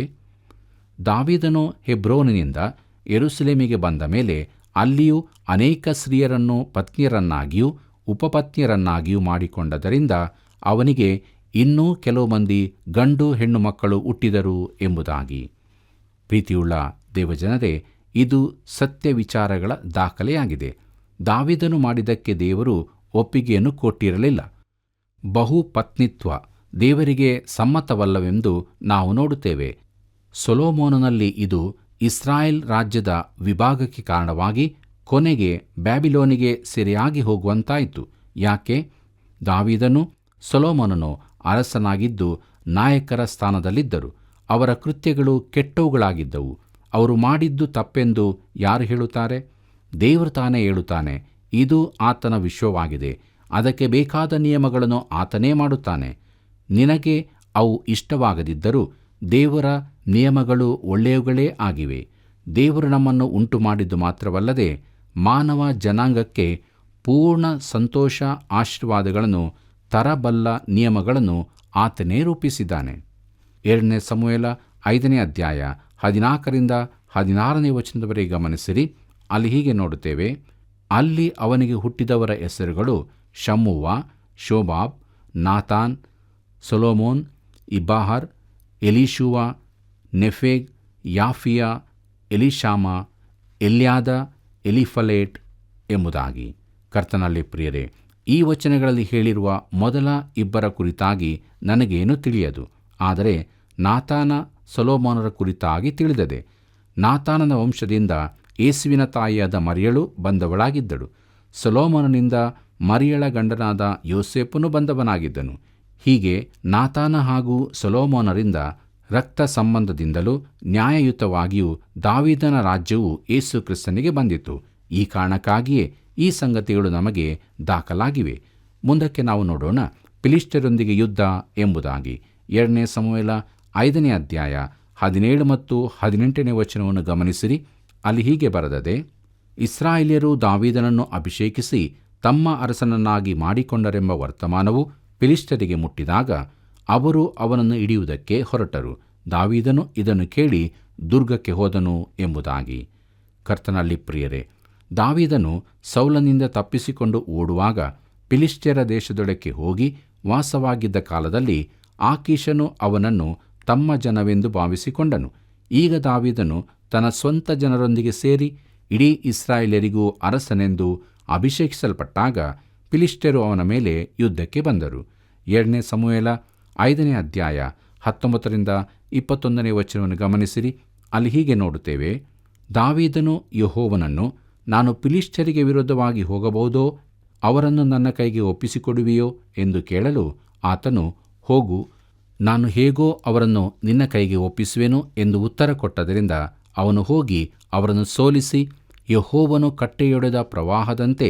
ದಾವೀದನು ಹೆಬ್ರೋನಿನಿಂದ ಯೆರೂಸಲೇಮಿಗೆ ಬಂದ ಮೇಲೆ ಅಲ್ಲಿಯೂ ಅನೇಕ ಸ್ತ್ರೀಯರನ್ನು ಪತ್ನಿಯರನ್ನಾಗಿಯೂ ಉಪಪತ್ನಿಯರನ್ನಾಗಿಯೂ ಮಾಡಿಕೊಂಡದರಿಂದ ಅವನಿಗೆ ಇನ್ನೂ ಕೆಲವು ಮಂದಿ ಗಂಡು ಹೆಣ್ಣು ಮಕ್ಕಳು ಹುಟ್ಟಿದರು ಎಂಬುದಾಗಿ. ಪ್ರೀತಿಯುಳ್ಳ ದೇವಜನರೇ, ಇದು ಸತ್ಯ ವಿಚಾರಗಳ ದಾಖಲೆಯಾಗಿದೆ. ದಾವೀದನು ಮಾಡಿದ್ದಕ್ಕೆ ದೇವರು ಒಪ್ಪಿಗೆಯನ್ನು ಕೊಟ್ಟಿರಲಿಲ್ಲ. ಬಹುಪತ್ನಿತ್ವ ದೇವರಿಗೆ ಸಮ್ಮತವಲ್ಲವೆಂದು ನಾವು ನೋಡುತ್ತೇವೆ. ಸೊಲೊಮೋನನಲ್ಲಿ ಇದು ಇಸ್ರಾಯೇಲ್ ರಾಜ್ಯದ ವಿಭಾಗಕ್ಕೆ ಕಾರಣವಾಗಿ ಕೊನೆಗೆ ಬ್ಯಾಬಿಲೋನಿಗೆ ಸೆರೆಯಾಗಿ ಹೋಗುವಂತಾಯಿತು. ಯಾಕೆ? ದಾವೀದನು ಸೊಲೊಮೋನನು ಅರಸನಾಗಿದ್ದು ನಾಯಕರ ಸ್ಥಾನದಲ್ಲಿದ್ದರು. ಅವರ ಕೃತ್ಯಗಳು ಕೆಟ್ಟವುಗಳಾಗಿದ್ದವು. ಅವರು ಮಾಡಿದ್ದು ತಪ್ಪೆಂದು ಯಾರು ಹೇಳುತ್ತಾರೆ? ದೇವರು ತಾನೇ ಹೇಳುತ್ತಾನೆ. ಇದು ಆತನ ವಿಶ್ವವಾಗಿದೆ. ಅದಕ್ಕೆ ಬೇಕಾದ ನಿಯಮಗಳನ್ನು ಆತನೇ ಮಾಡುತ್ತಾನೆ. ನಿನಗೆ ಅವು ಇಷ್ಟವಾಗದಿದ್ದರೂ ದೇವರ ನಿಯಮಗಳು ಒಳ್ಳೆಯವುಗಳೇ ಆಗಿವೆ. ದೇವರು ನಮ್ಮನ್ನು ಉಂಟು ಮಾಡಿದ್ದು ಮಾತ್ರವಲ್ಲದೆ ಮಾನವ ಜನಾಂಗಕ್ಕೆ ಪೂರ್ಣ ಸಂತೋಷ ಆಶೀರ್ವಾದಗಳನ್ನು ತರಬಲ್ಲ ನಿಯಮಗಳನ್ನು ಆತನೇ ರೂಪಿಸಿದ್ದಾನೆ. 2 ಸಮುವೇಲ 5ನೇ ಅಧ್ಯಾಯ 14ರಿಂದ 16ನೇ ವಚನದವರೆಗೆ ಗಮನಿಸಿರಿ. ಅಲ್ಲಿ ಹೀಗೆ ನೋಡುತ್ತೇವೆ, ಅಲ್ಲಿ ಅವನಿಗೆ ಹುಟ್ಟಿದವರ ಹೆಸರುಗಳು ಶಮ್ಮೂವ, Shobab, Nathan, Solomon, ಇಬ್ಬಾಹರ್, Elishua, ನೆಫೆಗ್, ಯಾಫಿಯ, Elishama, Eliada, ಎಲಿಫಲೇಟ್ ಎಂಬುದಾಗಿ. ಕರ್ತನಲ್ಲಿ ಪ್ರಿಯರೇ, ಈ ವಚನಗಳಲ್ಲಿ ಹೇಳಿರುವ ಮೊದಲ ಇಬ್ಬರ ಕುರಿತಾಗಿ ನನಗೇನು ತಿಳಿಯದು. ಆದರೆ ನಾತಾನ, ಸೊಲೊಮೋನರ ಕುರಿತಾಗಿ ತಿಳಿದದೆ. ನಾತಾನನ ವಂಶದಿಂದ ಯೇಸುವಿನ ತಾಯಿಯಾದ ಮರಿಯಳು ಬಂದವಳಾಗಿದ್ದಳು. ಸೊಲೊಮೋನನಿಂದ ಮರಿಯಳ ಗಂಡನಾದ ಯೋಸೇಫನು ಬಂದವನಾಗಿದ್ದನು. ಹೀಗೆ ನಾತಾನ ಹಾಗೂ ಸೊಲೊಮೋನರಿಂದ ರಕ್ತ ಸಂಬಂಧದಿಂದಲೂ ನ್ಯಾಯಯುತವಾಗಿಯೂ ದಾವೀದನ ರಾಜ್ಯವು ಯೇಸು ಕ್ರಿಸ್ತನಿಗೆ ಬಂದಿತು. ಈ ಕಾರಣಕ್ಕಾಗಿಯೇ ಈ ಸಂಗತಿಗಳು ನಮಗೆ ದಾಖಲಾಗಿವೆ. ಮುಂದಕ್ಕೆ ನಾವು ನೋಡೋಣ, ಫಿಲಿಷ್ಟಿಯರೊಂದಿಗೆ ಯುದ್ಧ ಎಂಬುದಾಗಿ. 2 ಸಮುವೇಲ 5ನೇ ಅಧ್ಯಾಯ 17 ಮತ್ತು 18ನೇ ವಚನವನ್ನು ಗಮನಿಸಿರಿ. ಅಲ್ಲಿ ಹೀಗೆ ಬರೆದದೆ: ಇಸ್ರಾಯೇಲ್ಯರು ದಾವೀದನನ್ನು ಅಭಿಷೇಕಿಸಿ ತಮ್ಮ ಅರಸನನ್ನಾಗಿ ಮಾಡಿಕೊಂಡರೆಂಬ ವರ್ತಮಾನವು ಫಿಲಿಷ್ಟಿಯರಿಗೆ ಮುಟ್ಟಿದಾಗ ಅವರು ಅವನನ್ನು ಹಿಡಿಯುವುದಕ್ಕೆ ಹೊರಟರು. ದಾವೀದನು ಇದನ್ನು ಕೇಳಿ ದುರ್ಗಕ್ಕೆ ಹೋದನು ಎಂಬುದಾಗಿ. ಕರ್ತನಲ್ಲಿ ಪ್ರಿಯರೇ, ದಾವೀದನು ಸೌಲನಿಂದ ತಪ್ಪಿಸಿಕೊಂಡು ಓಡುವಾಗ ಫಿಲಿಷ್ಟಿಯರ ದೇಶದೊಳಕ್ಕೆ ಹೋಗಿ ವಾಸವಾಗಿದ್ದ ಕಾಲದಲ್ಲಿ ಆಕೀಷನು ಅವನನ್ನು ತಮ್ಮ ಜನವೆಂದು ಭಾವಿಸಿಕೊಂಡನು. ಈಗ ದಾವೀದನು ತನ್ನ ಸ್ವಂತ ಜನರೊಂದಿಗೆ ಸೇರಿ ಇಡೀ ಇಸ್ರಾಯೇಲ್ಯರಿಗೂ ಅರಸನೆಂದು ಅಭಿಷೇಕಿಸಲ್ಪಟ್ಟಾಗ ಫಿಲಿಷ್ಟಿಯರು ಅವನ ಮೇಲೆ ಯುದ್ಧಕ್ಕೆ ಬಂದರು. 2 ಸಮುವೇಲ 5ನೇ ಅಧ್ಯಾಯ 19ರಿಂದ 21ನೇ ವಚನವನ್ನು ಗಮನಿಸಿರಿ. ಅಲ್ಲಿ ಹೀಗೆ ನೋಡುತ್ತೇವೆ: ದಾವೀದನು ಯೆಹೋವನನ್ನು, ನಾನು ಫಿಲಿಷ್ಟಿಯರಿಗೆ ವಿರುದ್ಧವಾಗಿ ಹೋಗಬಹುದೋ? ಅವರನ್ನು ನನ್ನ ಕೈಗೆ ಒಪ್ಪಿಸಿಕೊಡುವಿಯೋ ಎಂದು ಕೇಳಲು ಆತನು, ಹೋಗು, ನಾನು ಹೇಗೋ ಅವರನ್ನು ನಿನ್ನ ಕೈಗೆ ಒಪ್ಪಿಸುವೆನು ಎಂದು ಉತ್ತರ ಕೊಟ್ಟದರಿಂದ ಅವನು ಹೋಗಿ ಅವರನ್ನು ಸೋಲಿಸಿ, ಯೆಹೋವನು ಕಟ್ಟೆಯೊಡೆದ ಪ್ರವಾಹದಂತೆ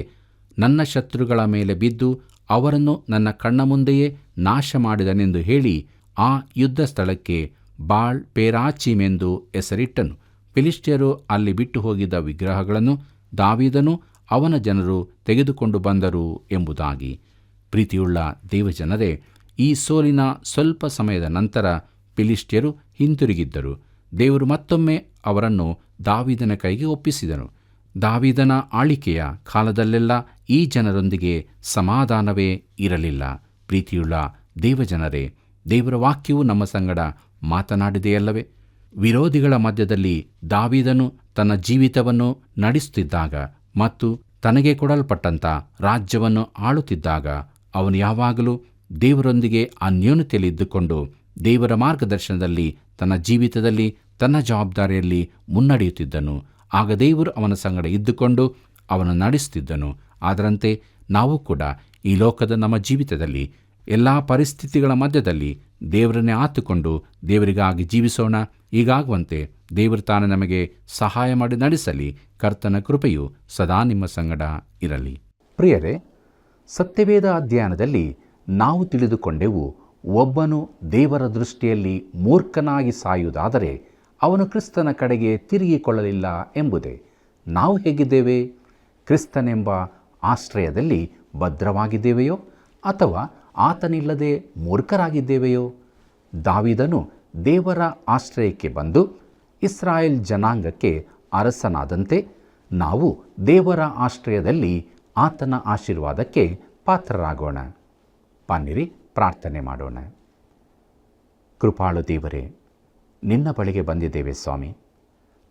ನನ್ನ ಶತ್ರುಗಳ ಮೇಲೆ ಬಿದ್ದು ಅವರನ್ನು ನನ್ನ ಕಣ್ಣ ಮುಂದೆಯೇ ನಾಶ ಮಾಡಿದನೆಂದು ಹೇಳಿ ಆ ಯುದ್ಧ ಸ್ಥಳಕ್ಕೆ ಬಾಳ್ ಪೇರಾಚೀಮೆಂದು ಹೆಸರಿಟ್ಟನು. ಫಿಲಿಷ್ಟಿಯರು ಅಲ್ಲಿ ಬಿಟ್ಟು ಹೋಗಿದ್ದ ವಿಗ್ರಹಗಳನ್ನು ದಾವೀದನು ಅವನ ಜನರು ತೆಗೆದುಕೊಂಡು ಬಂದರು ಎಂಬುದಾಗಿ. ಪ್ರೀತಿಯುಳ್ಳ ದೇವಜನರೇ, ಈ ಸೋಲಿನ ಸ್ವಲ್ಪ ಸಮಯದ ನಂತರ ಫಿಲಿಷ್ಟಿಯರು ಹಿಂತಿರುಗಿದ್ದರು. ದೇವರು ಮತ್ತೊಮ್ಮೆ ಅವರನ್ನು ದಾವೀದನ ಕೈಗೆ ಒಪ್ಪಿಸಿದನು. ದಾವೀದನ ಆಳಿಕೆಯ ಕಾಲದಲ್ಲೆಲ್ಲ ಈ ಜನರೊಂದಿಗೆ ಸಮಾಧಾನವೇ ಇರಲಿಲ್ಲ. ಪ್ರೀತಿಯುಳ್ಳ ದೇವಜನರೇ, ದೇವರ ವಾಕ್ಯವು ನಮ್ಮ ಸಂಗಡ ಮಾತನಾಡಿದೆಯಲ್ಲವೇ? ವಿರೋಧಿಗಳ ಮಧ್ಯದಲ್ಲಿ ದಾವೀದನು ತನ್ನ ಜೀವಿತವನ್ನು ನಡೆಸುತ್ತಿದ್ದಾಗ ಮತ್ತು ತನಗೆ ಕೊಡಲ್ಪಟ್ಟಂಥ ರಾಜ್ಯವನ್ನು ಆಳುತ್ತಿದ್ದಾಗ ಅವನು ಯಾವಾಗಲೂ ದೇವರೊಂದಿಗೆ ಅನ್ಯೋನ್ಯತೆಯಲ್ಲಿದ್ದುಕೊಂಡು ದೇವರ ಮಾರ್ಗದರ್ಶನದಲ್ಲಿ ತನ್ನ ಜೀವಿತದಲ್ಲಿ ತನ್ನ ಜವಾಬ್ದಾರಿಯಲ್ಲಿ ಮುನ್ನಡೆಯುತ್ತಿದ್ದನು. ಆಗ ದೇವರು ಅವನ ಸಂಗಡ ಇದ್ದುಕೊಂಡು ಅವನು ನಡೆಸುತ್ತಿದ್ದನು. ಅದರಂತೆ ನಾವು ಕೂಡ ಈ ಲೋಕದ ನಮ್ಮ ಜೀವಿತದಲ್ಲಿ ಎಲ್ಲ ಪರಿಸ್ಥಿತಿಗಳ ಮಧ್ಯದಲ್ಲಿ ದೇವರನ್ನೇ ಆತುಕೊಂಡು ದೇವರಿಗಾಗಿ ಜೀವಿಸೋಣ. ಹೀಗಾಗುವಂತೆ ದೇವರು ತಾನು ನಮಗೆ ಸಹಾಯ ಮಾಡಿ ನಡೆಸಲಿ. ಕರ್ತನ ಕೃಪೆಯು ಸದಾ ನಿಮ್ಮ ಸಂಗಡ ಇರಲಿ. ಪ್ರಿಯರೇ, ಸತ್ಯವೇದ ಅಧ್ಯಯನದಲ್ಲಿ ನಾವು ತಿಳಿದುಕೊಂಡೆವು, ಒಬ್ಬನು ದೇವರ ದೃಷ್ಟಿಯಲ್ಲಿ ಮೂರ್ಖನಾಗಿ ಸಾಯುವುದಾದರೆ ಅವನು ಕ್ರಿಸ್ತನ ಕಡೆಗೆ ತಿರುಗಿಕೊಳ್ಳಲಿಲ್ಲ ಎಂಬುದೇ. ನಾವು ಹೇಗಿದ್ದೇವೆ? ಕ್ರಿಸ್ತನೆಂಬ ಆಶ್ರಯದಲ್ಲಿ ಭದ್ರವಾಗಿದ್ದೇವೆಯೋ ಅಥವಾ ಆತನಿಲ್ಲದೆ ಮೂರ್ಖರಾಗಿದ್ದೇವೆಯೋ? ದಾವೀದನು ದೇವರ ಆಶ್ರಯಕ್ಕೆ ಬಂದು ಇಸ್ರಾಯೇಲ್ ಜನಾಂಗಕ್ಕೆ ಅರಸನಾದಂತೆ ನಾವು ದೇವರ ಆಶ್ರಯದಲ್ಲಿ ಆತನ ಆಶೀರ್ವಾದಕ್ಕೆ ಪಾತ್ರರಾಗೋಣ. ಬನ್ನಿರಿ ಪ್ರಾರ್ಥನೆ ಮಾಡೋಣ. ಕೃಪಾಳು ದೇವರೇ, ನಿನ್ನ ಬಳಿಗೆ ಬಂದಿದ್ದೇವೆ ಸ್ವಾಮಿ.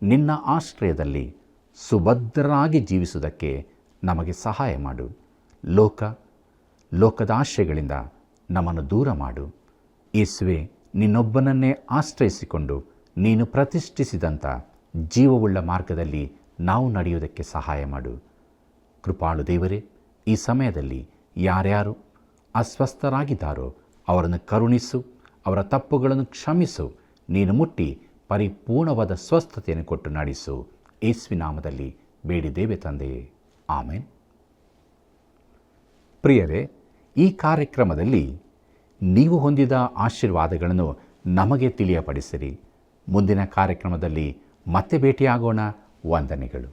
ನಿನ್ನ ಆಶ್ರಯದಲ್ಲಿ ಸುಭದ್ರರಾಗಿ ಜೀವಿಸುವುದಕ್ಕೆ ನಮಗೆ ಸಹಾಯ ಮಾಡು. ಲೋಕದ ಆಶಯಗಳಿಂದ ನಮ್ಮನ್ನು ದೂರ ಮಾಡು. ಯೇಸುವೆ, ನಿನ್ನೊಬ್ಬನನ್ನೇ ಆಶ್ರಯಿಸಿಕೊಂಡು ನೀನು ಪ್ರತಿಷ್ಠಿಸಿದಂಥ ಜೀವವುಳ್ಳ ಮಾರ್ಗದಲ್ಲಿ ನಾವು ನಡೆಯುವುದಕ್ಕೆ ಸಹಾಯ ಮಾಡು. ಕೃಪಾಳು ದೇವರೇ, ಈ ಸಮಯದಲ್ಲಿ ಯಾರ್ಯಾರು ಅಸ್ವಸ್ಥರಾಗಿದ್ದಾರೋ ಅವರನ್ನು ಕರುಣಿಸು, ಅವರ ತಪ್ಪುಗಳನ್ನು ಕ್ಷಮಿಸು. ನೀನು ಮುಟ್ಟಿ ಪರಿಪೂರ್ಣವಾದ ಸ್ವಸ್ಥತೆಯನ್ನು ಕೊಟ್ಟು ನಡೆಸು. ಯೇಸುವಿನ ನಾಮದಲ್ಲಿ ಬೇಡಿದ್ದೇವೆ ತಂದೆಯೇ, ಆಮೆನ್. ಪ್ರಿಯರೇ, ಈ ಕಾರ್ಯಕ್ರಮದಲ್ಲಿ ನೀವು ಹೊಂದಿದ ಆಶೀರ್ವಾದಗಳನ್ನು ನಮಗೆ ತಿಳಿಯಪಡಿಸಿರಿ. ಮುಂದಿನ ಕಾರ್ಯಕ್ರಮದಲ್ಲಿ ಮತ್ತೆ ಭೇಟಿಯಾಗೋಣ. ವಂದನೆಗಳು.